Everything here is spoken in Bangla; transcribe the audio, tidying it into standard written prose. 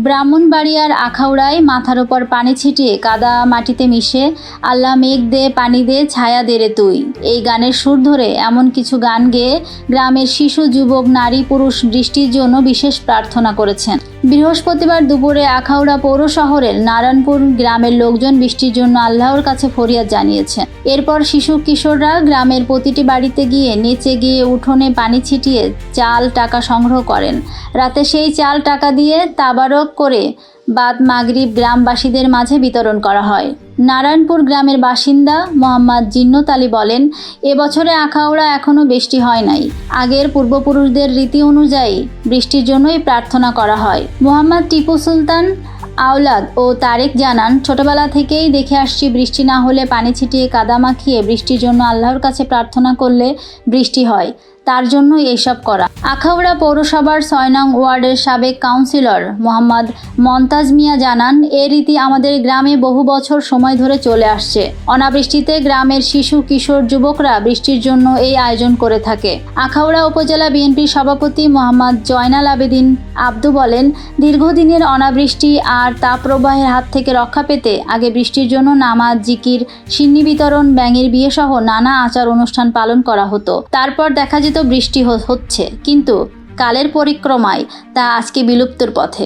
ব্রাহ্মণবাড়িয়ার আখাউড়ায় মাথার ওপর পানি ছিটিয়ে কাদা মাটিতে মিশে আল্লাহ মেঘ দে পানি দে ছায়া দে রে তুই, এই গানের সুর ধরে এমন কিছু গান গেয়ে গ্রামের শিশু, যুবক, নারী, পুরুষ বৃষ্টির জন্য বিশেষ প্রার্থনা করেছেন। বৃহস্পতিবার দুপুরে আখাউড়া পৌর শহরের নারায়ণপুর গ্রামের লোকজন বৃষ্টির জন্য আল্লাহর কাছে ফরিয়াদ জানিয়েছেন। এরপর শিশু কিশোররা গ্রামের প্রতিটি বাড়িতে গিয়ে নেচে গিয়ে উঠোনে পানি ছিটিয়ে চাল টাকা সংগ্রহ করেন। রাতে সেই চাল টাকা দিয়ে তাবারক করে বাদ মাগরিব গ্রামবাসীদের মাঝে বিতরণ করা হয়। নারায়ণপুর গ্রামের বাসিন্দা মোহাম্মদ জিন্নত আলী বলেন, এবছরে আখাউড়া এখনও বৃষ্টি হয় নাই। আগের পূর্বপুরুষদের রীতি অনুযায়ী বৃষ্টির জন্যই প্রার্থনা করা হয়। মোহাম্মদ টিপু সুলতান আওলাদ ও তারেক জানান, ছোটবেলা থেকেই দেখে আসছি বৃষ্টি না হলে পানি ছিটিয়ে কাদা মাখিয়ে বৃষ্টির জন্য আল্লাহর কাছে প্রার্থনা করলে বৃষ্টি হয়, তার জন্য এইসব করা। আখাউড়া পৌরসভার ৬ নং ওয়ার্ডের সাবেক কাউন্সিলর মোহাম্মদ মন্তাজ মিয়া জানান, এ রীতি আমাদের গ্রামে বহু বছর সময় ধরে চলে আসছে। অনাবৃষ্টিতে গ্রামের শিশু, কিশোর, যুবকরা বৃষ্টির জন্য এই আয়োজন করে থাকে। আখাউড়া উপজেলা বিএনপির সভাপতি মোহাম্মদ জয়নাল আবেদিন আব্দু বলেন, দীর্ঘদিনের অনাবৃষ্টি আর তাপপ্রবাহের হাত থেকে রক্ষা পেতে আগে বৃষ্টির জন্য নামাজ, জিকির, সিন্নি বিতরণ, ব্যাঙের বিয়ে সহ নানা আচার অনুষ্ঠান পালন করা হতো। তারপর দেখা যেত বৃষ্টি হচ্ছে, কিন্তু কালের পরিক্রমায় তা আজকে বিলুপ্তর পথে।